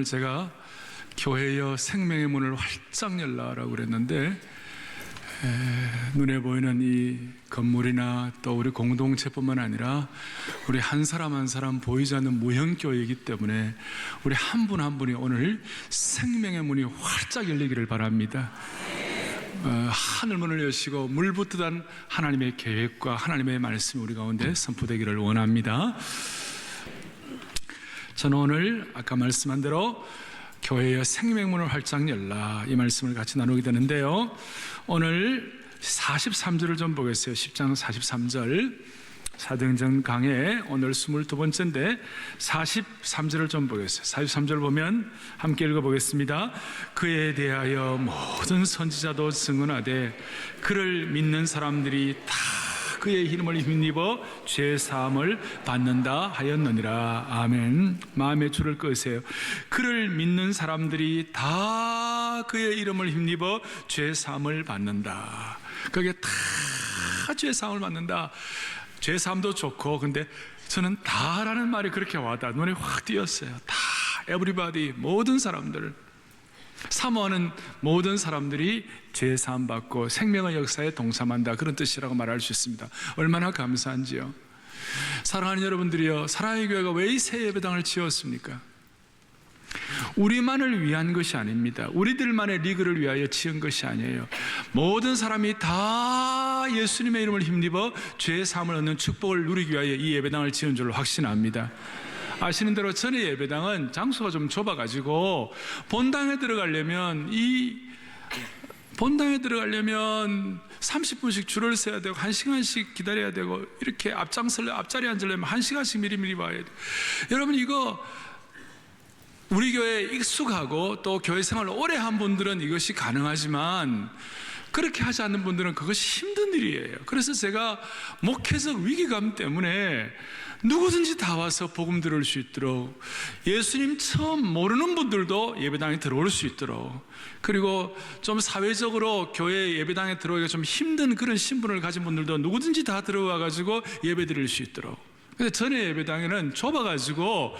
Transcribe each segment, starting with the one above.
오늘 제가 교회여 생명의 문을 활짝 열라라고 그랬는데, 눈에 보이는 이 건물이나 또 우리 공동체뿐만 아니라 우리 한 사람 한 사람 보이지 않는 무형교회이기 때문에 우리 한 분 한 분이 오늘 생명의 문이 활짝 열리기를 바랍니다. 하늘문을 여시고 물붓듯한 하나님의 계획과 하나님의 말씀이 우리 가운데 선포되기를 원합니다. 저는 오늘 아까 말씀한 대로 교회의 생명문을 활짝 열라, 이 말씀을 같이 나누게 되는데요, 오늘 43절을 좀 보겠어요. 10장 43절, 사도행전 강해 오늘 22번째인데 43절을 좀 보겠어요. 43절 보면 함께 읽어보겠습니다. 그에 대하여 모든 선지자도 증언하되 그를 믿는 사람들이 다 그의 이름을 힘입어 죄 사함을 받는다 하였느니라. 아멘. 마음의 줄을 끄세요. 그를 믿는 사람들이 다 그의 이름을 힘입어 죄 사함을 받는다. 그게 다 죄 사함을 받는다. 죄 사함도 좋고, 근데 저는 다라는 말이 그렇게 와닿아 눈에 확 띄었어요. 다, everybody, 모든 사람들, 사모하는 모든 사람들이 죄 사함 받고 생명의 역사에 동참한다, 그런 뜻이라고 말할 수 있습니다. 얼마나 감사한지요. 사랑하는 여러분들이요, 사랑의 교회가 왜 이 새 예배당을 지었습니까? 우리만을 위한 것이 아닙니다. 우리들만의 리그를 위하여 지은 것이 아니에요. 모든 사람이 다 예수님의 이름을 힘입어 죄 사함을 얻는 축복을 누리기 위하여 이 예배당을 지은 줄로 확신합니다. 아시는 대로 전에 예배당은 장소가 좀 좁아가지고 본당에 들어가려면 30분씩 줄을 서야 되고 1시간씩 기다려야 되고, 이렇게 앞자리에 앉으려면 1시간씩 미리미리 와야 돼요. 여러분, 이거 우리 교회에 익숙하고 또 교회 생활을 오래 한 분들은 이것이 가능하지만 그렇게 하지 않는 분들은 그것이 힘든 일이에요. 그래서 제가 목회적 위기감 때문에 누구든지 다 와서 복음 들을 수 있도록, 예수님 처음 모르는 분들도 예배당에 들어올 수 있도록, 그리고 좀 사회적으로 교회 예배당에 들어오기가 좀 힘든 그런 신분을 가진 분들도 누구든지 다 들어와가지고 예배 드릴 수 있도록. 근데 전에 예배당에는 좁아가지고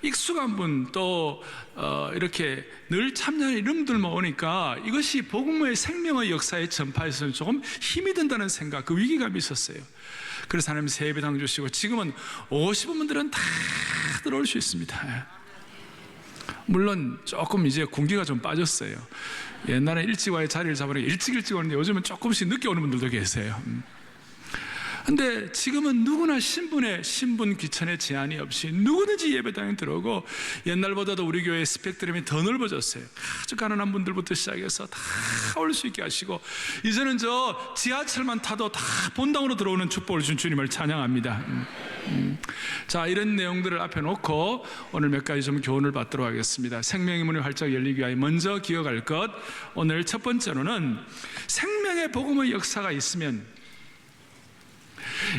익숙한 분, 또 이렇게 늘 참여하는 이런 분들만 오니까 이것이 복음의 생명의 역사의 전파에서는 조금 힘이 든다는 생각, 그 위기감이 있었어요. 그래서 하나님 새 예배당 주시고 지금은 오시는 분들은 다 들어올 수 있습니다. 물론 조금 이제 군기가 좀 빠졌어요. 옛날에 일찍 와야 자리를 잡으니까 일찍 오는데 요즘은 조금씩 늦게 오는 분들도 계세요. 근데 지금은 누구나 신분 귀천의 제한이 없이 누구든지 예배당에 들어오고, 옛날보다도 우리 교회의 스펙트럼이 더 넓어졌어요. 아주 가난한 분들부터 시작해서 다 올 수 있게 하시고, 이제는 저 지하철만 타도 다 본당으로 들어오는 축복을 준 주님을 찬양합니다. 자, 이런 내용들을 앞에 놓고 오늘 몇 가지 좀 교훈을 받도록 하겠습니다. 생명의 문이 활짝 열리기 위하여 먼저 기억할 것, 오늘 첫 번째로는 생명의 복음의 역사가 있으면,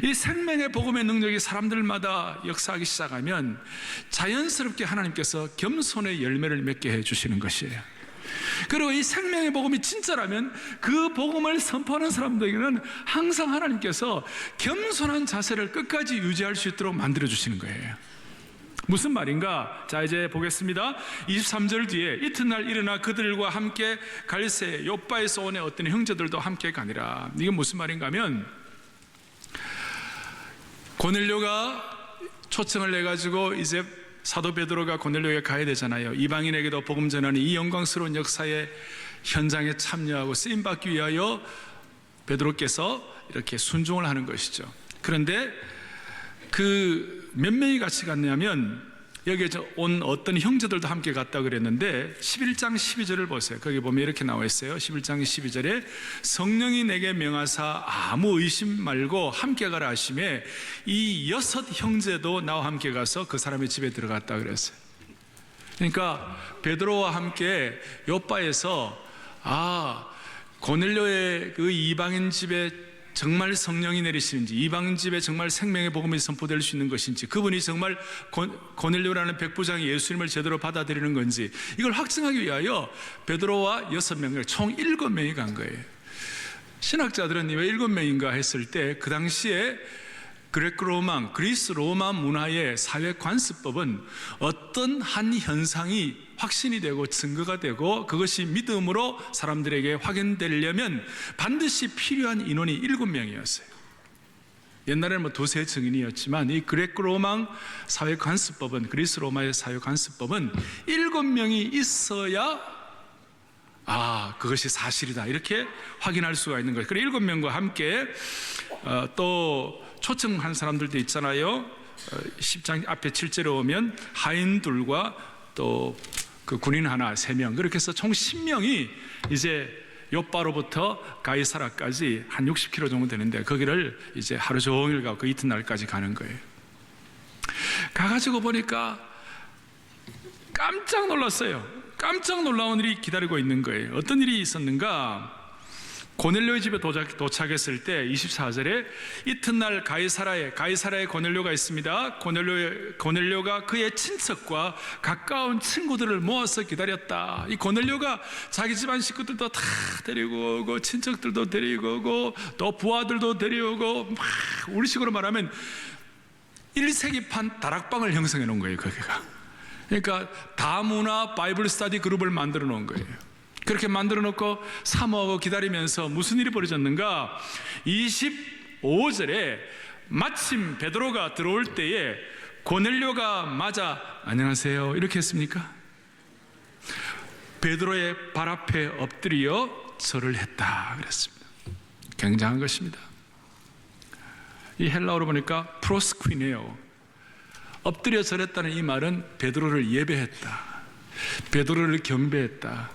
이 생명의 복음의 능력이 사람들마다 역사하기 시작하면 자연스럽게 하나님께서 겸손의 열매를 맺게 해주시는 것이에요. 그리고 이 생명의 복음이 진짜라면 그 복음을 선포하는 사람들에게는 항상 하나님께서 겸손한 자세를 끝까지 유지할 수 있도록 만들어주시는 거예요. 무슨 말인가? 자, 이제 보겠습니다. 23절 뒤에 이튿날 일어나 그들과 함께 갈새 욥바에서 온 어떤 형제들도 함께 가니라. 이게 무슨 말인가 하면, 고넬료가 초청을 내가지고 이제 사도 베드로가 고넬료에게 가야 되잖아요. 이방인에게도 복음 전하는 이 영광스러운 역사의 현장에 참여하고 쓰임받기 위하여 베드로께서 이렇게 순종을 하는 것이죠. 그런데 그 몇 명이 같이 갔냐면, 여기에 온 어떤 형제들도 함께 갔다 그랬는데 11장 12절을 보세요. 거기 보면 이렇게 나와 있어요. 11장 12절에 성령이 내게 명하사 아무 의심 말고 함께 가라 하시매 이 6 형제도 나와 함께 가서 그 사람의 집에 들어갔다 그랬어요. 그러니까 베드로와 함께 욥바에서 고넬료의 그 이방인 집에 정말 성령이 내리시는지, 이방 집에 정말 생명의 복음이 선포될 수 있는 것인지, 그분이 정말 고넬료라는 백부장이 예수님을 제대로 받아들이는 건지, 이걸 확증하기 위하여 베드로와 6명, 총 7명이 간 거예요. 신학자들은 왜 7명인가 했을 때, 그 당시에 그리스 로마 문화의 사회 관습법은 어떤 한 현상이 확신이 되고 증거가 되고 그것이 믿음으로 사람들에게 확인되려면 반드시 필요한 인원이 7명이었어요. 옛날에는 뭐 두세 증인이었지만 이 그레코로마 사회 관습법은, 그리스 로마의 사회 관습법은 7명이 있어야 그것이 사실이다 이렇게 확인할 수가 있는 거예요. 그래서 7명과 함께 또 초청한 사람들도 있잖아요. 10장 앞에 7절에 오면 하인들과 또 그 군인 하나 3명, 그렇게 해서 총 10명이 이제 요빠로부터 가이사라까지 한 60km 정도 되는데 거기를 이제 하루 종일 가고 그 이튿날까지 가는 거예요. 가가지고 보니까 깜짝 놀랐어요. 깜짝 놀라운 일이 기다리고 있는 거예요. 어떤 일이 있었는가? 고넬료의 집에 도착했을 때 24절에 이튿날 가이사라에 고넬료가 있습니다. 고넬료가 그의 친척과 가까운 친구들을 모아서 기다렸다. 이 고넬료가 자기 집안 식구들도 다 데리고 오고 친척들도 데리고 오고 또 부하들도 데리고 막 우리식으로 말하면 1세기판 다락방을 형성해 놓은 거예요. 거기가. 그러니까 다문화 바이블 스터디 그룹을 만들어 놓은 거예요. 그렇게 만들어 놓고 사모하고 기다리면서 무슨 일이 벌어졌는가? 25절에 마침 베드로가 들어올 때에 고넬료가 맞아 안녕하세요 이렇게 했습니까? 베드로의 발 앞에 엎드려 절을 했다 그랬습니다. 굉장한 것입니다. 이 헬라어로 보니까 프로스퀴네오, 엎드려 절했다는 이 말은 베드로를 예배했다, 베드로를 경배했다.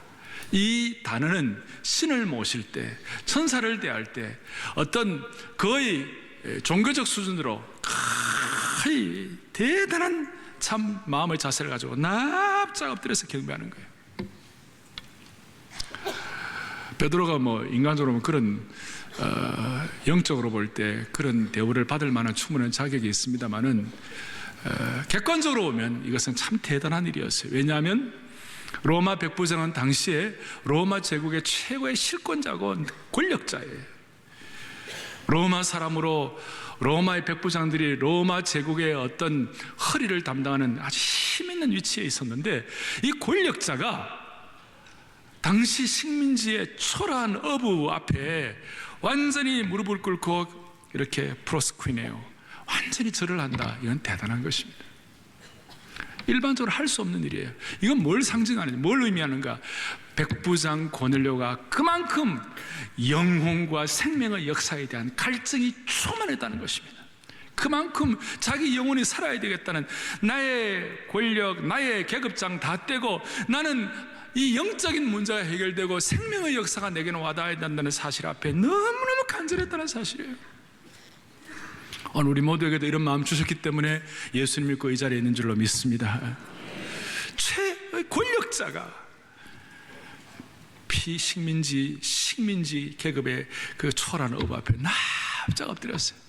이 단어는 신을 모실 때, 천사를 대할 때 어떤 거의 종교적 수준으로 거의 대단한 참 마음의 자세를 가지고 납작 엎드려서 경배하는 거예요. 베드로가 뭐 인간적으로 그런 영적으로 볼 때 그런 대우를 받을 만한 충분한 자격이 있습니다만은 객관적으로 보면 이것은 참 대단한 일이었어요. 왜냐하면 로마 백부장은 당시에 로마 제국의 최고의 실권자고 권력자예요. 로마 사람으로 로마의 백부장들이 로마 제국의 어떤 허리를 담당하는 아주 힘 있는 위치에 있었는데 이 권력자가 당시 식민지의 초라한 어부 앞에 완전히 무릎을 꿇고 이렇게 프로스퀴네요, 완전히 절을 한다. 이건 대단한 것입니다. 일반적으로 할 수 없는 일이에요. 이건 뭘 상징하는지, 뭘 의미하는가? 백부장 고넬료가 그만큼 영혼과 생명의 역사에 대한 갈증이 충만했다는 것입니다. 그만큼 자기 영혼이 살아야 되겠다는, 나의 권력, 나의 계급장 다 떼고 나는 이 영적인 문제가 해결되고 생명의 역사가 내게는 와닿아야 된다는 사실 앞에 너무너무 간절했다는 사실이에요. 오늘 우리 모두에게도 이런 마음 주셨기 때문에 예수님 믿고 이 자리에 있는 줄로 믿습니다. 최의 권력자가 식민지 계급의 그 초라한 어부 앞에 납작 엎드렸어요.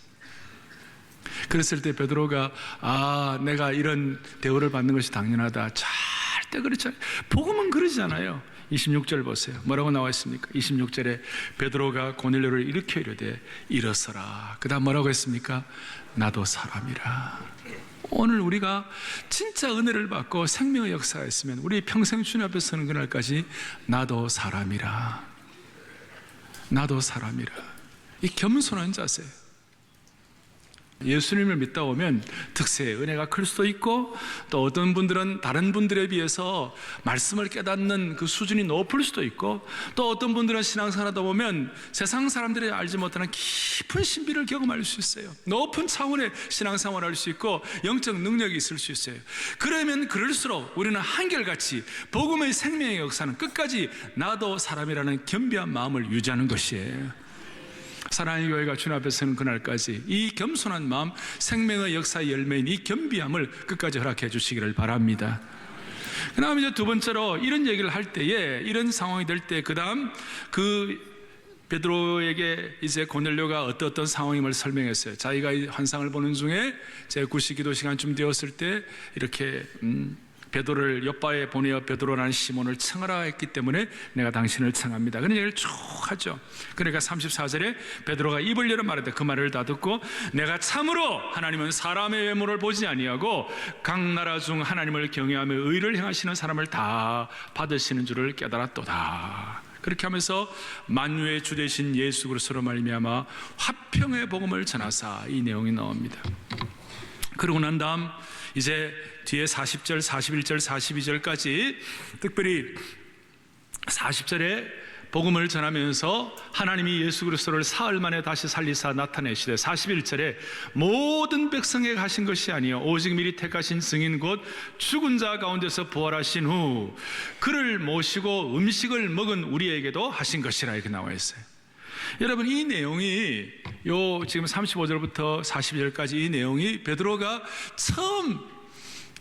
그랬을 때 베드로가 내가 이런 대우를 받는 것이 당연하다, 절대 그렇지 않아요. 복음은 그러잖아요. 26절 보세요. 뭐라고 나와 있습니까? 26절에 베드로가 고넬료를 일으켜 이르되 일어서라. 그 다음 뭐라고 했습니까? 나도 사람이라. 오늘 우리가 진짜 은혜를 받고 생명의 역사가 있으면 우리 평생 주님 앞에 서는 그날까지 나도 사람이라, 나도 사람이라. 이 겸손한 자세. 예수님을 믿다 보면 특세, 은혜가 클 수도 있고 또 어떤 분들은 다른 분들에 비해서 말씀을 깨닫는 그 수준이 높을 수도 있고 또 어떤 분들은 신앙생활하다 보면 세상 사람들이 알지 못하는 깊은 신비를 경험할 수 있어요. 높은 차원의 신앙생활을 할 수 있고 영적 능력이 있을 수 있어요. 그러면 그럴수록 우리는 한결같이 복음의 생명의 역사는 끝까지 나도 사람이라는 겸비한 마음을 유지하는 것이에요. 사랑의 교회가 주님 앞에 서는 그날까지 이 겸손한 마음, 생명의 역사의 열매인 이 겸비함을 끝까지 허락해 주시기를 바랍니다. 그 다음에 이제 두 번째로 이런 얘기를 할 때에, 이런 상황이 될 때 그 다음 그 베드로에게 이제 고넬료가 어떤 상황임을 설명했어요. 자기가 이 환상을 보는 중에 제 9시 기도 시간쯤 되었을 때 이렇게 베드로를 요바에 보내어 베드로라는 시몬을 청하라 했기 때문에 내가 당신을 청합니다. 그런 얘기를 쭉 하죠. 그러니까 34절에 베드로가 입을 열어 말하되 그 말을 다 듣고 내가 참으로 하나님은 사람의 외모를 보지 아니하고 각 나라 중 하나님을 경외하며 의를 행하시는 사람을 다 받으시는 줄을 깨달았도다. 그렇게 하면서 만유의 주 되신 예수 그리스도로 말미암아 화평의 복음을 전하사 이 내용이 나옵니다. 그러고 난 다음 이제 뒤에 40절, 41절, 42절까지 특별히 40절에 복음을 전하면서 하나님이 예수 그리스도를 사흘 만에 다시 살리사 나타내시되 41절에 모든 백성에게 하신 것이 아니요 오직 미리 택하신 증인 곧 죽은 자 가운데서 부활하신 후 그를 모시고 음식을 먹은 우리에게도 하신 것이라 이렇게 나와 있어요. 여러분, 이 내용이 지금 35절부터 42절까지 이 내용이 베드로가 처음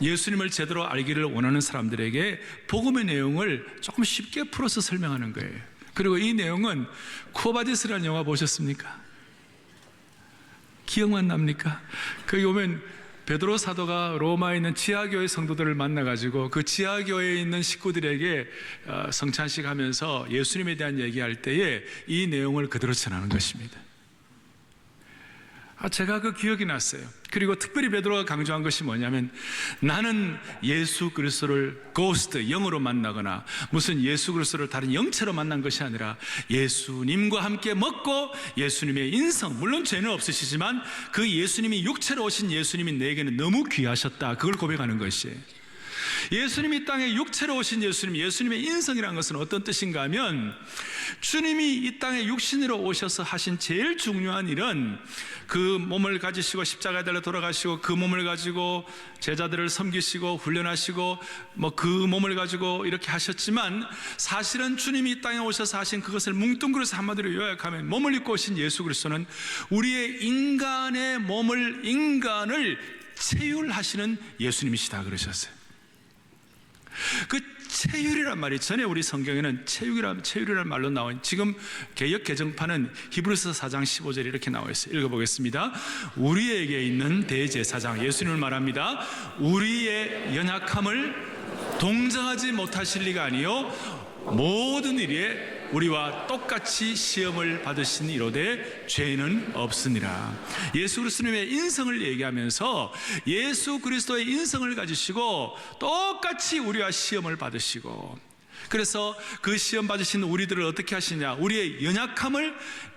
예수님을 제대로 알기를 원하는 사람들에게 복음의 내용을 조금 쉽게 풀어서 설명하는 거예요. 그리고 이 내용은 쿠어바디스라는 영화 보셨습니까? 기억만 납니까? 거기 보면 베드로 사도가 로마에 있는 지하교회 성도들을 만나가지고 그 지하교회에 있는 식구들에게 성찬식 하면서 예수님에 대한 얘기할 때에 이 내용을 그대로 전하는 것입니다. 제가 그 기억이 났어요. 그리고 특별히 베드로가 강조한 것이 뭐냐면 나는 예수 그리스도를 고스트, 영으로 만나거나 무슨 예수 그리스도를 다른 영체로 만난 것이 아니라 예수님과 함께 먹고 예수님의 인성, 물론 죄는 없으시지만 그 예수님이 육체로 오신 예수님이 내게는 너무 귀하셨다. 그걸 고백하는 것이에요. 예수님이 땅에 육체로 오신 예수님의 인성이라는 것은 어떤 뜻인가 하면 주님이 이 땅에 육신으로 오셔서 하신 제일 중요한 일은 그 몸을 가지시고 십자가에 달려 돌아가시고 그 몸을 가지고 제자들을 섬기시고 훈련하시고 그 몸을 가지고 이렇게 하셨지만 사실은 주님이 이 땅에 오셔서 하신 그것을 뭉뚱그려서 한마디로 요약하면 몸을 입고 오신 예수 그리스도는 우리의 인간의 인간을 체휼하시는 예수님이시다 그러셨어요. 그 체휼이란 말이 전에 우리 성경에는 체휼이란 말로 나온 지금 개역 개정판은 히브리서 4장 15절에 이렇게 나와 있어요. 읽어보겠습니다. 우리에게 있는 대제사장, 예수님을 말합니다. 우리의 연약함을 동정하지 못하실 리가 아니요 모든 일에 우리와 똑같이 시험을 받으신 이로되 죄는 없으니라. 예수 그리스도의 인성을 얘기하면서 예수 그리스도의 인성을 가지시고 똑같이 우리와 시험을 받으시고, 그래서 그 시험 받으신 우리들을 어떻게 하시냐, 우리의 연약함을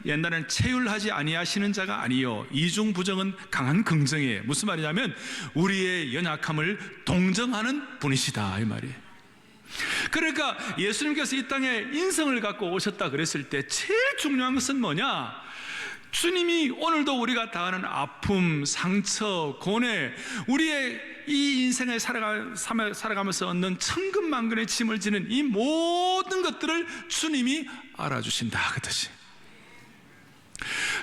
옛날에는 체휼하지 아니하시는 자가 아니요 이중부정은 강한 긍정이에요. 무슨 말이냐면 우리의 연약함을 동정하는 분이시다 이 말이에요. 그러니까 예수님께서 이 땅에 인성을 갖고 오셨다 그랬을 때 제일 중요한 것은 뭐냐? 주님이 오늘도 우리가 당하는 아픔, 상처, 고뇌, 우리의 이 인생을 살아가면서 얻는 천근만근의 짐을 지는 이 모든 것들을 주님이 알아주신다 그 뜻이.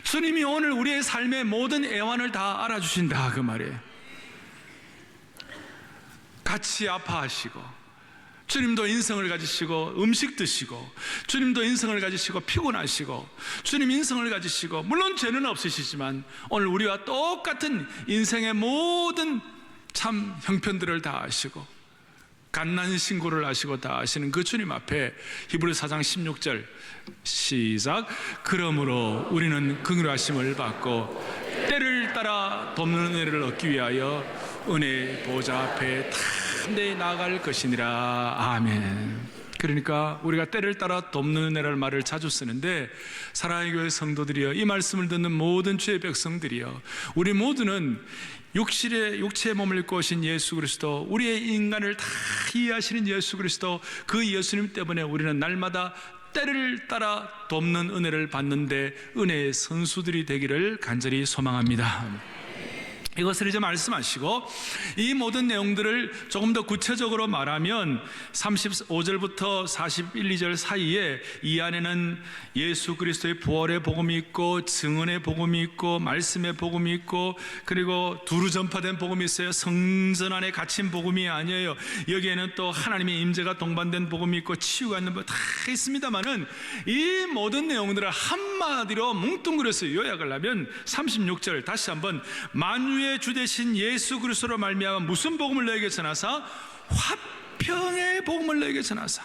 주님이 오늘 우리의 삶의 모든 애환을 다 알아주신다 그 말이에요. 같이 아파하시고, 주님도 인성을 가지시고 음식 드시고, 주님도 인성을 가지시고 피곤하시고, 주님 인성을 가지시고 물론 죄는 없으시지만 오늘 우리와 똑같은 인생의 모든 참 형편들을 다 아시고 갓난 신고를 하시고 다 아시는 그 주님 앞에 히브리서 4장 16절 시작. 그러므로 우리는 긍휼하심을 받고 때를 따라 돕는 은혜를 얻기 위하여 은혜 보좌 앞에 담대히 나아갈 것이니라. 아멘. 그러니까 우리가 때를 따라 돕는 은혜라는 말을 자주 쓰는데, 사랑의 교회 성도들이여, 이 말씀을 듣는 모든 주의 백성들이여, 우리 모두는 육체의 몸을 입고 오신 예수 그리스도, 우리의 인간을 다 이해하시는 예수 그리스도, 그 예수님 때문에 우리는 날마다 때를 따라 돕는 은혜를 받는데 은혜의 선수들이 되기를 간절히 소망합니다. 이것을 이제 말씀하시고, 이 모든 내용들을 조금 더 구체적으로 말하면 35절부터 41, 2절 사이에 이 안에는 예수 그리스도의 부활의 복음이 있고, 증언의 복음이 있고, 말씀의 복음이 있고, 그리고 두루 전파된 복음이 있어요. 성전 안에 갇힌 복음이 아니에요. 여기에는 또 하나님의 임재가 동반된 복음이 있고, 치유가 있는 법 다 있습니다만은 이 모든 내용들을 한마디로 뭉뚱그려서 요약을 하면 36절 다시 한번, 만유의 주 되신 예수 그리스도로 말미암아 무슨 복음을 너에게 전하사 화평의 복음을 너에게 전하사.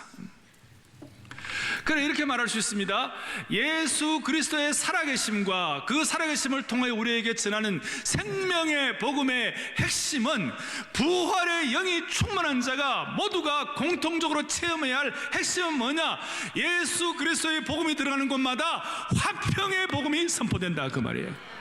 그래, 이렇게 말할 수 있습니다. 예수 그리스도의 살아계심과 그 살아계심을 통해 우리에게 전하는 생명의 복음의 핵심은 부활의 영이 충만한 자가 모두가 공통적으로 체험해야 할 핵심은 뭐냐? 예수 그리스도의 복음이 들어가는 곳마다 화평의 복음이 선포된다, 그 말이에요.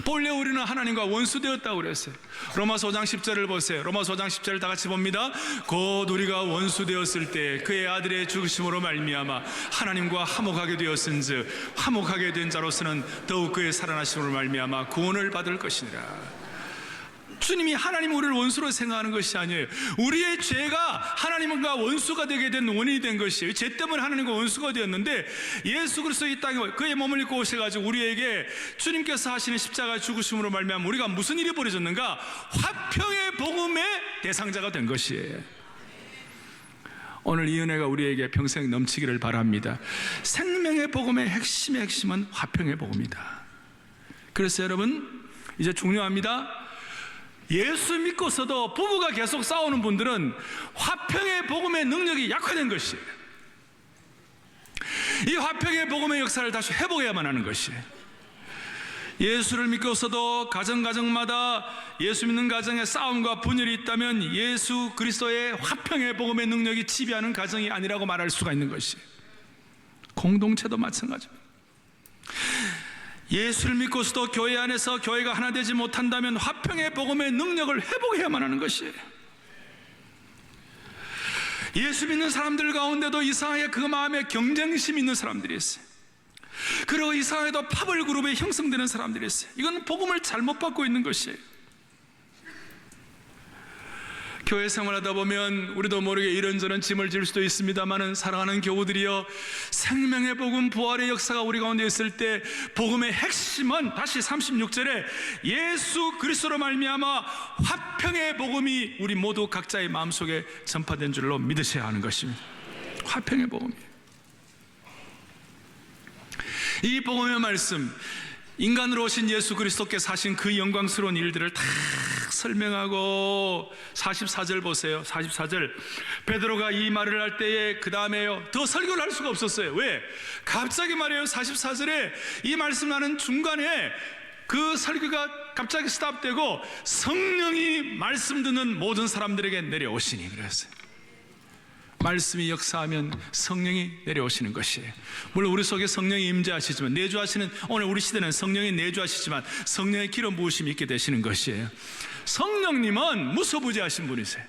본래 우리는 하나님과 원수되었다고 그랬어요. 로마서 5장 10절을 보세요. 로마서 5장 10절을 다 같이 봅니다. 곧 우리가 원수되었을 때 그의 아들의 죽으심으로 말미암아 하나님과 화목하게 되었은즉 화목하게 된 자로서는 더욱 그의 살아나심으로 말미암아 구원을 받을 것이니라. 주님이 하나님 우리를 원수로 생각하는 것이 아니에요. 우리의 죄가 하나님과 원수가 되게 된 원인이 된 것이에요. 죄 때문에 하나님과 원수가 되었는데 예수 그리스도 이 땅에 그의 몸을 입고 오셔가지고 우리에게 주님께서 하시는 십자가 죽으심으로 말미암아 우리가 무슨 일이 벌어졌는가? 화평의 복음의 대상자가 된 것이에요. 오늘 이 은혜가 우리에게 평생 넘치기를 바랍니다. 생명의 복음의 핵심의 핵심은 화평의 복음이다. 그래서 여러분, 이제 중요합니다. 예수 믿고서도 부부가 계속 싸우는 분들은 화평의 복음의 능력이 약화된 것이에요. 이 화평의 복음의 역사를 다시 회복해야만 하는 것이에요. 예수를 믿고서도 가정마다 예수 믿는 가정에 싸움과 분열이 있다면 예수 그리스도의 화평의 복음의 능력이 지배하는 가정이 아니라고 말할 수가 있는 것이에요. 공동체도 마찬가지입니다. 예수를 믿고서도 교회 안에서 교회가 하나 되지 못한다면 화평의 복음의 능력을 회복해야만 하는 것이에요. 예수 믿는 사람들 가운데도 이상하게 그 마음에 경쟁심 있는 사람들이 있어요. 그리고 이상하게도 파벌 그룹에 형성되는 사람들이 있어요. 이건 복음을 잘못 받고 있는 것이에요. 교회 생활하다 보면 우리도 모르게 이런저런 짐을 질 수도 있습니다만은, 사랑하는 교우들이여, 생명의 복음 부활의 역사가 우리 가운데 있을 때 복음의 핵심은 다시 36절에 예수 그리스도로 말미암아 화평의 복음이 우리 모두 각자의 마음속에 전파된 줄로 믿으셔야 하는 것입니다. 화평의 복음이에요. 이 복음의 말씀, 인간으로 오신 예수 그리스도께서 하신 그 영광스러운 일들을 다 설명하고 44절 보세요. 44절, 베드로가 이 말을 할 때에 그 다음에요, 더 설교를 할 수가 없었어요. 왜? 갑자기 말이에요. 44절에 이 말씀하는 중간에 그 설교가 갑자기 스탑되고 성령이 말씀 듣는 모든 사람들에게 내려오시니 그랬어요. 말씀이 역사하면 성령이 내려오시는 것이에요. 물론 우리 속에 성령이 임재하시지만, 내주하시는, 오늘 우리 시대는 성령이 내주하시지만 성령의 기름 부으심이 있게 되시는 것이에요. 성령님은 무소부재하신 분이세요.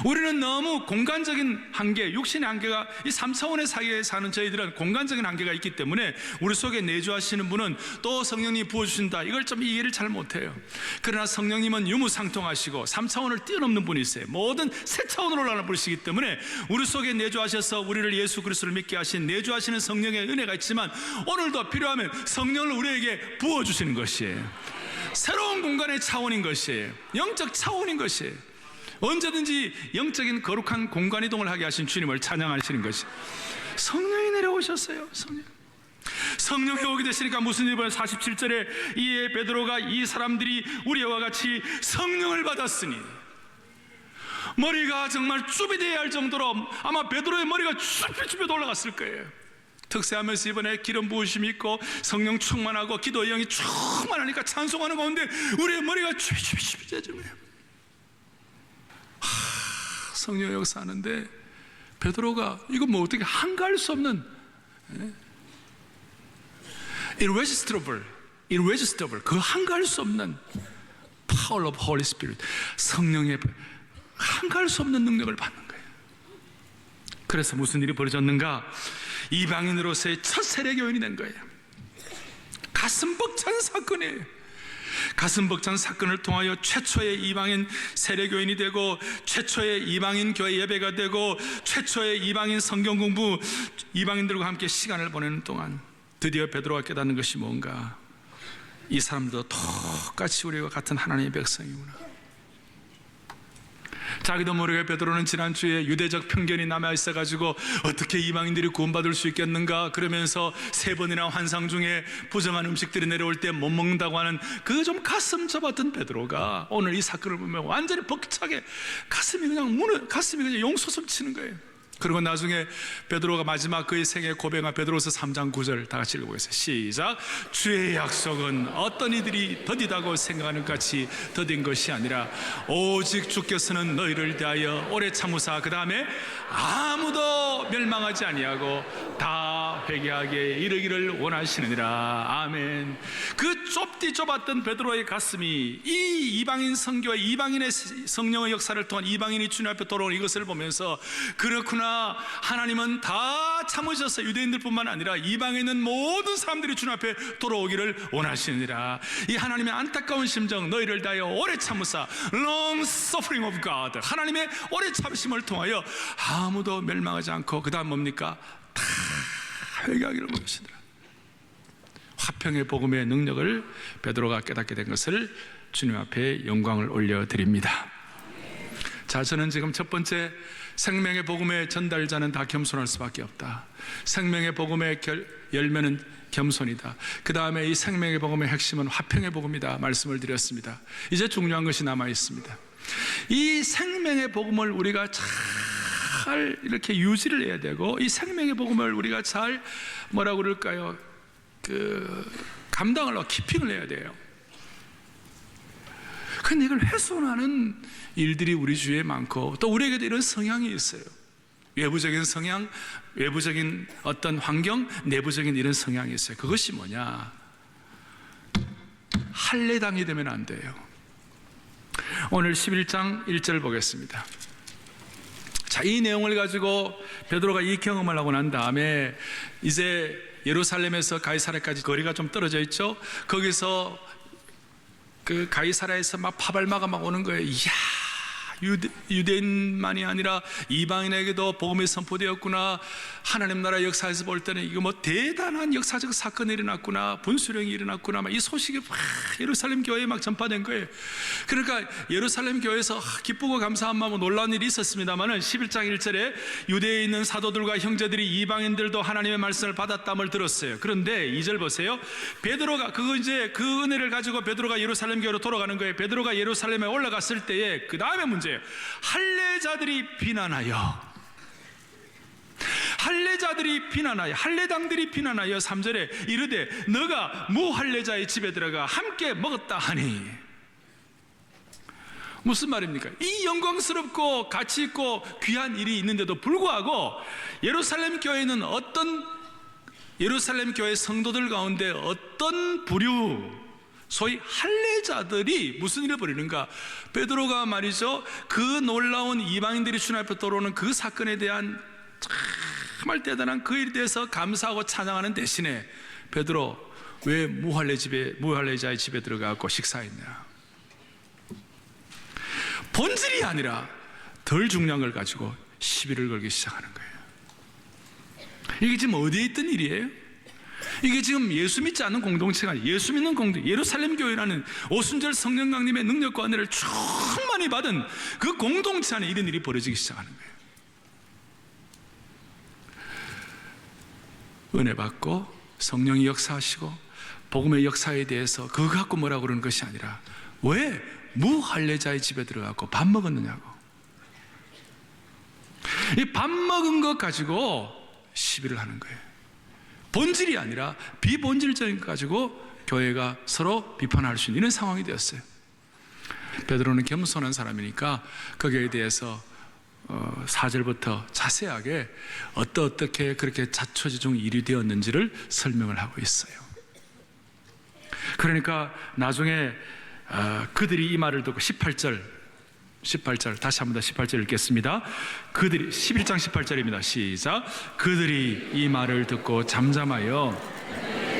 우리는 너무 공간적인 한계, 육신의 한계가, 이 3차원의 사회에 사는 저희들은 공간적인 한계가 있기 때문에 우리 속에 내주하시는 분은 또 성령님이 부어주신다, 이걸 좀 이해를 잘 못해요. 그러나 성령님은 유무상통하시고 3차원을 뛰어넘는 분이세요. 모든 세 차원으로 올라가는 분이시기 때문에 우리 속에 내주하셔서 우리를 예수 그리스도를 믿게 하신 내주하시는 성령의 은혜가 있지만, 오늘도 필요하면 성령을 우리에게 부어주시는 것이에요. 새로운 공간의 차원인 것이에요. 영적 차원인 것이에요. 언제든지 영적인 거룩한 공간 이동을 하게 하신 주님을 찬양하시는 것이, 성령이 내려오셨어요. 성령이 오게 되시니까 무슨 일이 벌어요? 47절에 이에 베드로가 이 사람들이 우리와 같이 성령을 받았으니, 머리가 정말 쭈비 되어야 할 정도로 아마 베드로의 머리가 쭈뼛쭈뼛 올라갔을 거예요. 특세하면서 이번에 기름 부으심이 있고 성령 충만하고 기도의 영이 충만하니까 찬송하는 가운데 우리의 머리가 쭈뼛쭈뼛해지는 거예요. 성령 역사하는데 베드로가 이거 뭐 어떻게 한가할 수 없는, irresistible, 그 한가할 수 없는 power of Holy Spirit, 성령의 한가할 수 없는 능력을 받는 거예요. 그래서 무슨 일이 벌어졌는가? 이방인으로서의 첫 세례교인이 된 거예요. 가슴 벅찬 사건이에요. 가슴 벅찬 사건을 통하여 최초의 이방인 세례교인이 되고, 최초의 이방인 교회 예배가 되고, 최초의 이방인 성경 공부, 이방인들과 함께 시간을 보내는 동안 드디어 베드로가 깨닫는 것이 뭔가, 이 사람들도 똑같이 우리와 같은 하나님의 백성이구나. 자기도 모르게 베드로는 지난주에 유대적 편견이 남아있어가지고 어떻게 이방인들이 구원받을 수 있겠는가 그러면서 3번이나 환상 중에 부정한 음식들이 내려올 때 못 먹는다고 하는 그 좀 가슴 좁았던 베드로가 오늘 이 사건을 보면 완전히 벅차게 가슴이 그냥 용솟음 치는 거예요. 그리고 나중에 베드로가 마지막 그의 생애 고백한 베드로서 3장 9절 다 같이 읽어보겠습니다. 시작. 주의 약속은 어떤 이들이 더디다고 생각하는 것 같이 더딘 것이 아니라 오직 주께서는 너희를 대하여 오래 참으사 그 다음에 아무도 멸망하지 아니하고 다 회개하게 이르기를 원하시느니라. 아멘. 그 좁았던 베드로의 가슴이 이 이방인 선교와 이방인의 성령의 역사를 통한 이방인이 주님 앞에 돌아오는 이것을 보면서 그렇구나, 하나님은 다 참으셔서 유대인들뿐만 아니라 이방에 있는 모든 사람들이 주님 앞에 돌아오기를 원하시느니라. 이 하나님의 안타까운 심정, 너희를 다하여 오래 참으사, long suffering of God, 하나님의 오래 참으심을 통하여 아무도 멸망하지 않고 그 다음 뭡니까? 다 회개하기를 원하시더라. 화평의 복음의 능력을 베드로가 깨닫게 된 것을 주님 앞에 영광을 올려드립니다. 자, 저는 지금 첫 번째, 생명의 복음의 전달자는 다 겸손할 수밖에 없다. 생명의 복음의 열매는 겸손이다. 그 다음에 이 생명의 복음의 핵심은 화평의 복음이다 말씀을 드렸습니다. 이제 중요한 것이 남아 있습니다. 이 생명의 복음을 우리가 잘 이렇게 유지를 해야 되고, 이 생명의 복음을 우리가 잘 뭐라고 그럴까요? 감당을 하고 키핑을 해야 돼요. 근데 이걸 훼손하는 일들이 우리 주위에 많고, 또 우리에게도 이런 성향이 있어요. 외부적인 성향, 외부적인 어떤 환경, 내부적인 이런 성향이 있어요. 그것이 뭐냐? 할례당이 되면 안 돼요. 오늘 11장 1절 보겠습니다. 자, 이 내용을 가지고 베드로가 이 경험을 하고 난 다음에 이제 예루살렘에서 가이사랴까지 거리가 좀 떨어져 있죠. 거기서 그 가이사랴에서 막 파발마가 막 오는 거예요. 이야, 유대인만이 아니라 이방인에게도 복음이 선포되었구나. 하나님 나라 역사에서 볼 때는 이거 뭐 대단한 역사적 사건이 일어났구나, 분수령이 일어났구나, 막 이 소식이 막 예루살렘 교회에 막 전파된 거예요. 그러니까 예루살렘 교회에서 기쁘고 감사한 마음으로 놀라운 일이 있었습니다만은 11장 1절에 유대에 있는 사도들과 형제들이 이방인들도 하나님의 말씀을 받았담을 들었어요. 그런데 2절 보세요. 베드로가 그 은혜를 가지고 베드로가 예루살렘 교회로 돌아가는 거예요. 베드로가 예루살렘에 올라갔을 때에 그 다음에 문제예요. 할례자들이 비난하여, 할례당들이 비난하여 3절에 이르되 너가 무할례자의 집에 들어가 함께 먹었다 하니. 무슨 말입니까? 이 영광스럽고 가치 있고 귀한 일이 있는데도 불구하고 예루살렘 교회는 예루살렘 교회 성도들 가운데 어떤 부류, 소위 할례자들이 무슨 일을 벌이는가? 베드로가 말이죠, 그 놀라운 이방인들이 주님 앞에 돌아오는 그 사건에 대한 정말 대단한 그 일에 대해서 감사하고 찬양하는 대신에 베드로 왜 무할례자의 집에 들어가고 식사했냐? 본질이 아니라 덜 중요한 걸 가지고 시비를 걸기 시작하는 거예요. 이게 지금 어디에 있던 일이에요? 이게 지금 예수 믿지 않는 공동체가 아니에요. 예수 믿는 공동체, 예루살렘 교회라는 오순절 성령 강림의 능력과 은혜를 충만히 받은 그 공동체 안에 이런 일이 벌어지기 시작하는 거예요. 은혜 받고 성령이 역사하시고 복음의 역사에 대해서 그거 갖고 뭐라고 그러는 것이 아니라 왜 무할례자의 집에 들어가고 밥 먹었느냐고. 이 밥 먹은 것 가지고 시비를 하는 거예요. 본질이 아니라 비본질적인 것 가지고 교회가 서로 비판할 수 있는 이런 상황이 되었어요. 베드로는 겸손한 사람이니까 거기에 대해서 4절부터 자세하게 어떻게 그렇게 자초지종 일이 되었는지를 설명을 하고 있어요. 그러니까 나중에 그들이 이 말을 듣고 18절 다시 한번 더 18절 읽겠습니다. 11장 18절입니다. 시작. 그들이 이 말을 듣고 잠잠하여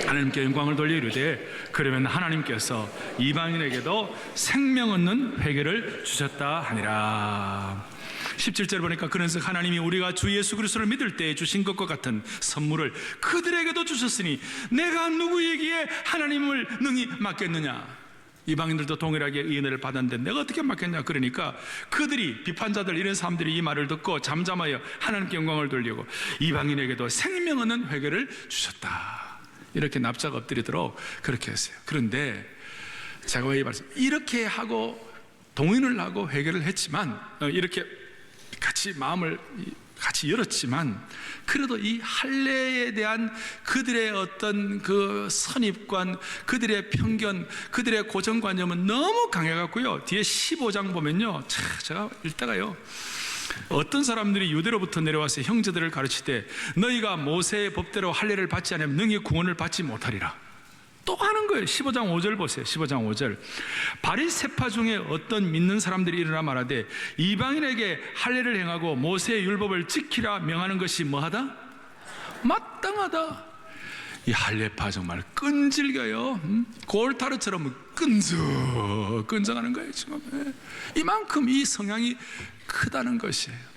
하나님께 영광을 돌려 이르되 그러면 하나님께서 이방인에게도 생명 얻는 회개를 주셨다 하니라. 17절 보니까 그런즉 하나님이 우리가 주 예수 그리스도를 믿을 때에 주신 것과 같은 선물을 그들에게도 주셨으니 내가 누구에게 하나님을 능히 맡겠느냐. 이방인들도 동일하게 은혜를 받았는데 내가 어떻게 맡겠냐. 그러니까 그들이, 비판자들, 이런 사람들이 이 말을 듣고 잠잠하여 하나님께 영광을 돌리고 이방인에게도 생명 얻는 회개를 주셨다. 이렇게 납작 엎드리도록 그렇게 했어요. 그런데 제가 왜 이 말씀, 이렇게 하고 동의를 하고 회개를 했지만, 이렇게 같이 마음을 같이 열었지만, 그래도 이 할례에 대한 그들의 어떤 그 선입관, 그들의 편견, 그들의 고정관념은 너무 강해갖고요. 뒤에 15장 보면요, 제가 읽다가요, 어떤 사람들이 유대로부터 내려와서 형제들을 가르치되 너희가 모세의 법대로 할례를 받지 않으면 능히 구원을 받지 못하리라. 또 하는 거예요. 15장 5절 보세요. 15장 5절. 바리새파 중에 어떤 믿는 사람들이 일어나 말하되 이방인에게 할례를 행하고 모세의 율법을 지키라 명하는 것이 뭐하다? 마땅하다. 이 할례파 정말 끈질겨요. 골타르처럼 끈적끈적하는 거예요 지금. 이만큼 이 성향이 크다는 것이에요.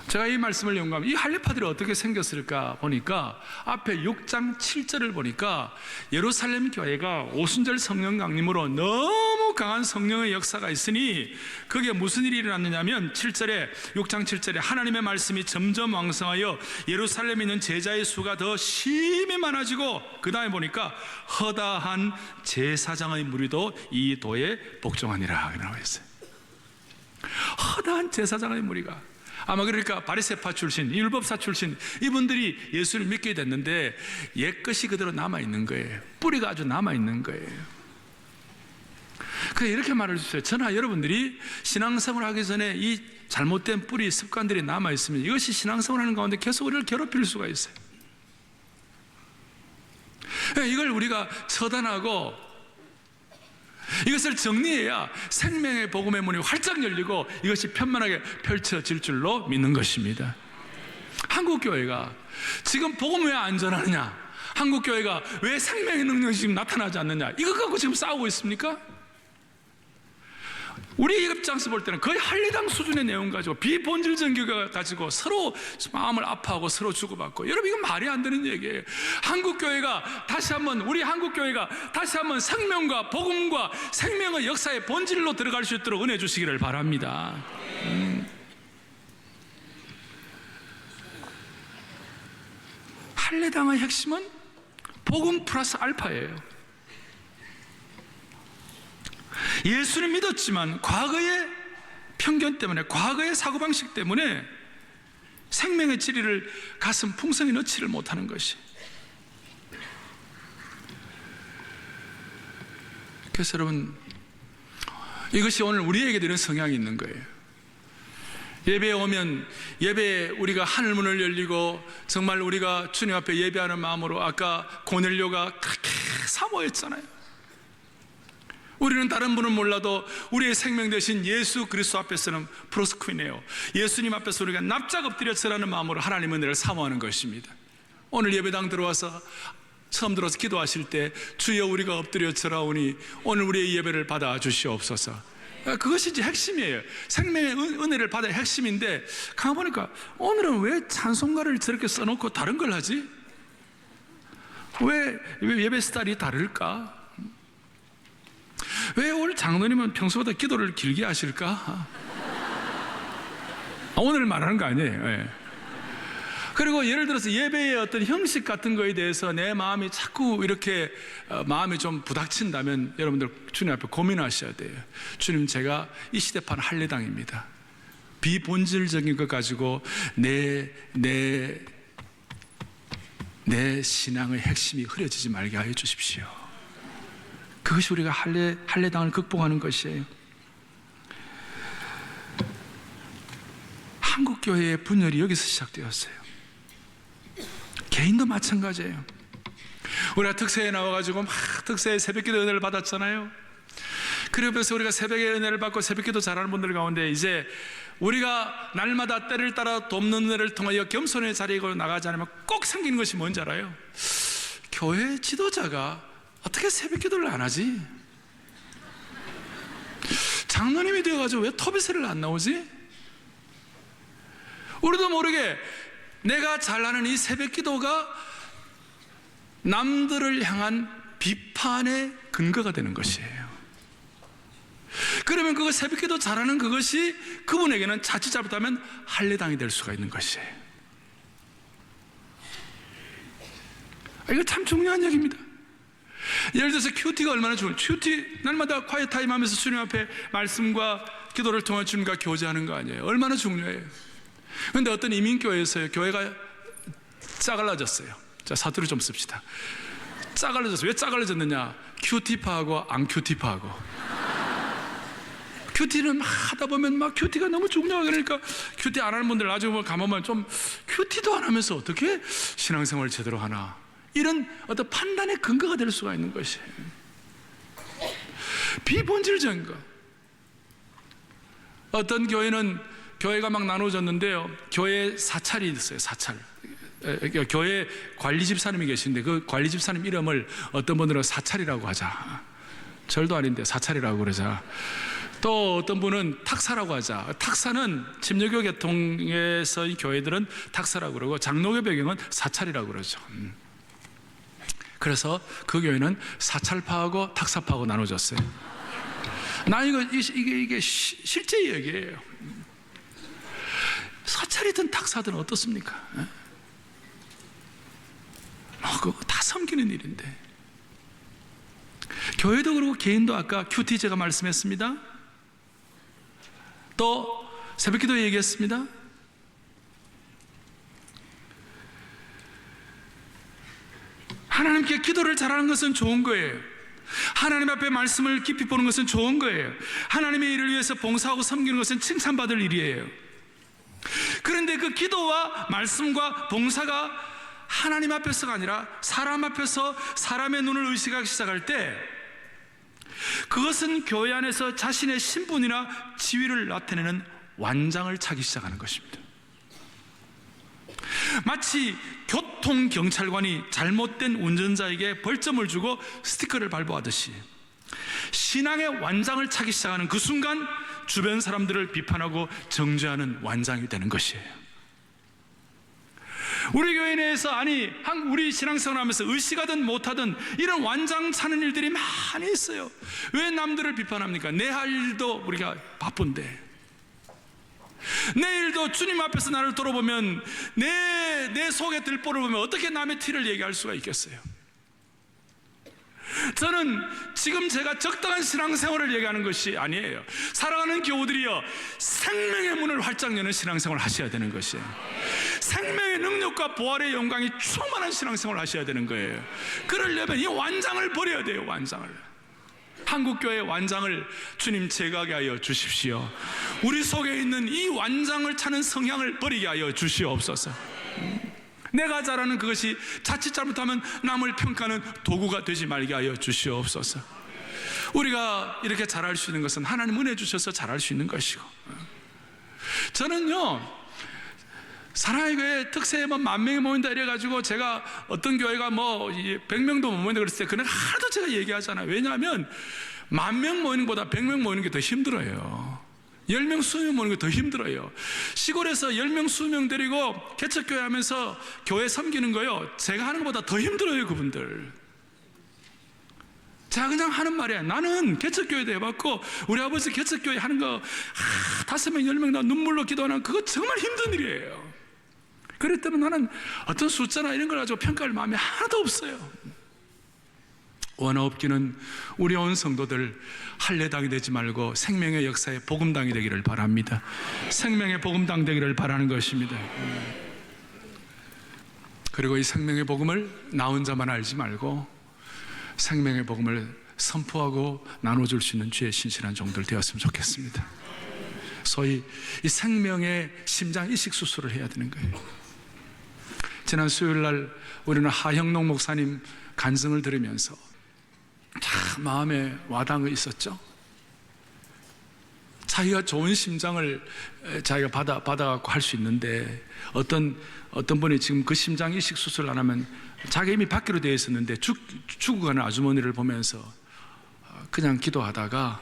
제가 이 말씀을 연구하면 이 할례파들이 어떻게 생겼을까 보니까 앞에 6장 7절을 보니까 예루살렘 교회가 오순절 성령 강림으로 너무 강한 성령의 역사가 있으니 그게 무슨 일이 일어났느냐면 7절에, 6장 7절에 하나님의 말씀이 점점 왕성하여 예루살렘에 있는 제자의 수가 더 심히 많아지고, 그 다음에 보니까 허다한 제사장의 무리도 이 도에 복종하니라 나와 있어요. 허다한 제사장의 무리가, 아마 그러니까 바리새파 출신, 율법사 출신 이분들이 예수를 믿게 됐는데 옛것이 그대로 남아있는 거예요. 뿌리가 아주 남아있는 거예요. 그래서 이렇게 말을 주세요. 저나 여러분들이 신앙생활 하기 전에 이 잘못된 뿌리, 습관들이 남아있으면 이것이 신앙생활 하는 가운데 계속 우리를 괴롭힐 수가 있어요. 이걸 우리가 처단하고 이것을 정리해야 생명의 복음의 문이 활짝 열리고 이것이 편만하게 펼쳐질 줄로 믿는 것입니다. 한국교회가 지금 복음 왜 안 전하느냐, 한국교회가 왜 생명의 능력이 지금 나타나지 않느냐, 이거 갖고 지금 싸우고 있습니까? 우리 입장에서 볼 때는 거의 할례당 수준의 내용 가지고 비본질적인 교회가 가지고 서로 마음을 아파하고 서로 주고받고, 여러분 이건 말이 안 되는 얘기예요. 한국교회가 다시 한번, 우리 한국교회가 다시 한번 생명과 복음과 생명의 역사의 본질로 들어갈 수 있도록 은혜 주시기를 바랍니다. 할례당의 핵심은 복음 플러스 알파예요. 예수를 믿었지만 과거의 편견 때문에, 과거의 사고방식 때문에 생명의 진리를 가슴 풍성히 넣지를 못하는 것이. 그래서 여러분, 이것이 오늘 우리에게 되는 성향이 있는 거예요. 예배에 오면, 예배에 우리가 하늘문을 열리고 정말 우리가 주님 앞에 예배하는 마음으로, 아까 고넬료가 그렇게 사모했잖아요. 우리는 다른 분은 몰라도 우리의 생명 되신 예수 그리스도 앞에서는 프로스쿠이네요. 예수님 앞에서 우리가 납작 엎드려 절하는 마음으로 하나님의 은혜를 사모하는 것입니다. 오늘 예배당 들어와서 처음 들어서 기도하실 때 주여 우리가 엎드려 절하오니 오늘 우리의 예배를 받아 주시옵소서. 그것이 이제 핵심이에요. 생명의 은혜를 받아야 핵심인데, 가보니까 오늘은 왜 찬송가를 저렇게 써놓고 다른 걸 하지? 왜 예배 스타일이 다를까? 왜 오늘 장로님은 평소보다 기도를 길게 하실까? 오늘 말하는 거 아니에요. 네. 그리고 예를 들어서 예배의 어떤 형식 같은 거에 대해서 내 마음이 자꾸 이렇게 마음이 좀 부닥친다면 여러분들 주님 앞에 고민하셔야 돼요. 주님, 제가 이 시대판 할례당입니다. 비본질적인 것 가지고 내 신앙의 핵심이 흐려지지 말게 하여 주십시오. 그것이 우리가 할례당을 극복하는 것이에요. 한국교회의 분열이 여기서 시작되었어요. 개인도 마찬가지예요. 우리가 특세에 나와가지고 막 특세에 새벽기도 은혜를 받았잖아요. 그래서 우리가 새벽에 은혜를 받고 새벽기도 잘하는 분들 가운데 이제 우리가 날마다 때를 따라 돕는 은혜를 통하여 겸손의 자리에 나가지 않으면 꼭 생기는 것이 뭔지 알아요? 교회 지도자가 어떻게 새벽 기도를 안 하지? 장로님이 되어가지고 왜 토비세를 안 나오지? 우리도 모르게 내가 잘하는 이 새벽 기도가 남들을 향한 비판의 근거가 되는 것이에요. 그러면 그거 새벽기도 잘하는 그것이 그분에게는 자칫 잘못하면 할례당이 될 수가 있는 것이에요. 이거 참 중요한 얘기입니다. 예를 들어서 큐티가 얼마나 좋은, 큐티 날마다 콰이어 타임 하면서 주님 앞에 말씀과 기도를 통해 주님과 교제하는 거 아니에요. 얼마나 중요해요. 그런데 어떤 이민교회에서요, 교회가 짜갈라졌어요. 자, 사투리 좀 씁시다. 짜갈라졌어요. 왜 짜갈라졌느냐? 큐티파하고 안 큐티파하고. 큐티는 막 하다 보면 막 큐티가 너무 중요하고, 그러니까 큐티 안 하는 분들 나중에 가보면 좀 큐티도 안 하면서 어떻게 신앙생활을 제대로 하나, 이런 어떤 판단의 근거가 될 수가 있는 것이에요. 비본질적인 것. 어떤 교회는 교회가 막 나눠졌는데요, 교회 사찰이 있어요. 사찰. 교회 관리 집사님이 계신데 그 관리 집사님 이름을 어떤 분들은 사찰이라고 하자. 절도 아닌데 사찰이라고 그러자. 또 어떤 분은 탁사라고 하자. 탁사는 침례교 계통에서의 교회들은 탁사라고 그러고 장로교 배경은 사찰이라고 그러죠. 그래서 그 교회는 사찰파하고 탁사파하고 나눠졌어요. 나 이게 실제 얘기예요. 사찰이든 탁사든 어떻습니까? 그거 다 섬기는 일인데. 교회도 그렇고 개인도 아까 큐티 제가 말씀했습니다. 또 새벽기도 얘기했습니다. 하나님께 기도를 잘하는 것은 좋은 거예요. 하나님 앞에 말씀을 깊이 보는 것은 좋은 거예요. 하나님의 일을 위해서 봉사하고 섬기는 것은 칭찬받을 일이에요. 그런데 그 기도와 말씀과 봉사가 하나님 앞에서가 아니라 사람 앞에서 사람의 눈을 의식하기 시작할 때, 그것은 교회 안에서 자신의 신분이나 지위를 나타내는 완장을 차기 시작하는 것입니다. 마치 교통경찰관이 잘못된 운전자에게 벌점을 주고 스티커를 발부하듯이 신앙의 완장을 차기 시작하는 그 순간 주변 사람들을 비판하고 정죄하는 완장이 되는 것이에요. 우리 교회 내에서 우리 신앙생활 하면서 의식하든 못하든 이런 완장 차는 일들이 많이 있어요. 왜 남들을 비판합니까? 내 할 일도 우리가 바쁜데, 내일도 주님 앞에서 나를 돌아보면 내 속에 들보를 보면 어떻게 남의 티를 얘기할 수가 있겠어요? 저는 지금 제가 적당한 신앙생활을 얘기하는 것이 아니에요. 살아가는 교우들이여, 생명의 문을 활짝 여는 신앙생활을 하셔야 되는 것이에요. 생명의 능력과 부활의 영광이 충만한 신앙생활을 하셔야 되는 거예요. 그러려면 이 완장을 버려야 돼요. 완장을. 한국교회의 완장을 주님 제거하게 하여 주십시오. 우리 속에 있는 이 완장을 차는 성향을 버리게 하여 주시옵소서. 내가 잘하는 그것이 자칫 잘못하면 남을 평가하는 도구가 되지 말게 하여 주시옵소서. 우리가 이렇게 잘할 수 있는 것은 하나님 은혜 주셔서 잘할 수 있는 것이고, 저는요, 사랑의 교회 특세에 10,000명이 모인다 이래가지고 제가 어떤 교회가 100명도 못 모인다 그랬을 때 그는 하나도 제가 얘기하잖아요. 왜냐하면 10,000명 모이는 것보다 100명 모이는 게 더 힘들어요. 10명, 20명 모이는 게 더 힘들어요. 시골에서 10명, 20명 데리고 개척교회 하면서 교회 섬기는 거요, 제가 하는 것보다 더 힘들어요. 그분들. 제가 그냥 하는 말이야. 나는 개척교회도 해봤고 우리 아버지 개척교회 하는 거 5명, 10명 다 눈물로 기도하는 그거 정말 힘든 일이에요. 그렇기 때문에 나는 어떤 숫자나 이런 걸 가지고 평가할 마음이 하나도 없어요. 원하옵기는 우리 온 성도들 할례당이 되지 말고 생명의 역사의 복음당이 되기를 바랍니다. 생명의 복음당 되기를 바라는 것입니다. 그리고 이 생명의 복음을 나 혼자만 알지 말고 생명의 복음을 선포하고 나눠줄 수 있는 주의 신실한 종들 되었으면 좋겠습니다. 소위 이 생명의 심장 이식 수술을 해야 되는 거예요. 지난 수요일날 우리는 하형록 목사님 간증을 들으면서 참 마음에 와닿은 거 있었죠. 자기가 좋은 심장을 자기가 받아갖고 할 수 있는데 어떤 분이 지금 그 심장 이식 수술을 안 하면 자기 이미 받기로 되어 있었는데 죽어가는 아주머니를 보면서 그냥 기도하다가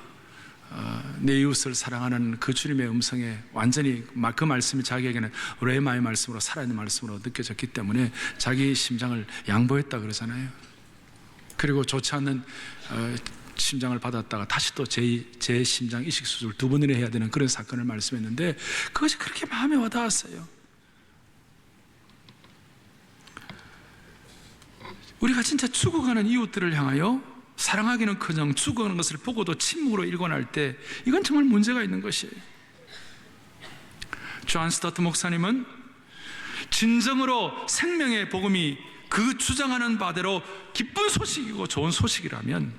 내 이웃을 사랑하는 그 주님의 음성에 완전히 그 말씀이 자기에게는 레마의 말씀으로 살아있는 말씀으로 느껴졌기 때문에 자기 심장을 양보했다 그러잖아요. 그리고 좋지 않는 심장을 받았다가 다시 또 제 심장 이식 수술 2번이나 해야 되는 그런 사건을 말씀했는데 그것이 그렇게 마음에 와닿았어요. 우리가 진짜 죽어가는 이웃들을 향하여 사랑하기는커녕 죽어가는 것을 보고도 침묵으로 일관할 때 이건 정말 문제가 있는 것이에요. 존 스타트 목사님은 진정으로 생명의 복음이 그 주장하는 바대로 기쁜 소식이고 좋은 소식이라면,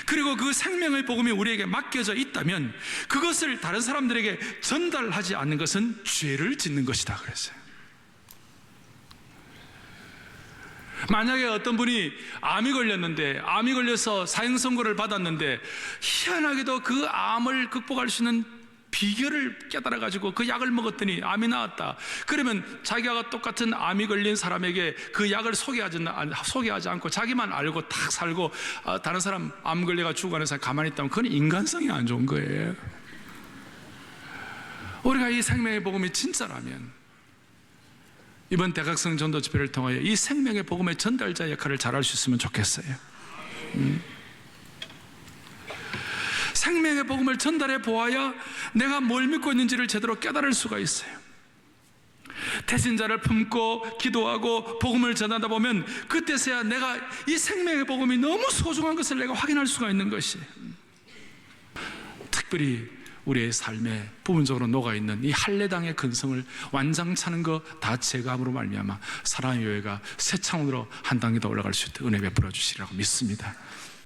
그리고 그 생명의 복음이 우리에게 맡겨져 있다면 그것을 다른 사람들에게 전달하지 않는 것은 죄를 짓는 것이다 그랬어요. 만약에 어떤 분이 암이 걸려서 사형 선고를 받았는데 희한하게도 그 암을 극복할 수 있는 비결을 깨달아가지고 그 약을 먹었더니 암이 나았다. 그러면 자기가 똑같은 암이 걸린 사람에게 그 약을 소개하지 않고 자기만 알고 탁 살고 다른 사람 암 걸려가 죽어가는 사람 가만히 있다면 그건 인간성이 안 좋은 거예요. 우리가 이 생명의 복음이 진짜라면 이번 대각성 전도 집회를 통하여 이 생명의 복음의 전달자 역할을 잘할 수 있으면 좋겠어요. 생명의 복음을 전달해 보아야 내가 뭘 믿고 있는지를 제대로 깨달을 수가 있어요. 태신자를 품고 기도하고 복음을 전하다 보면 그때서야 내가 이 생명의 복음이 너무 소중한 것을 내가 확인할 수가 있는 것이에요. 특별히 우리의 삶에 부분적으로 녹아있는 이 할례당의 근성을 완장차는 것 다 제거함으로 말미암아 사랑의 교회가 새 차원으로 한 단계 더 올라갈 수 있도록 은혜 베풀어 주시리라고 믿습니다.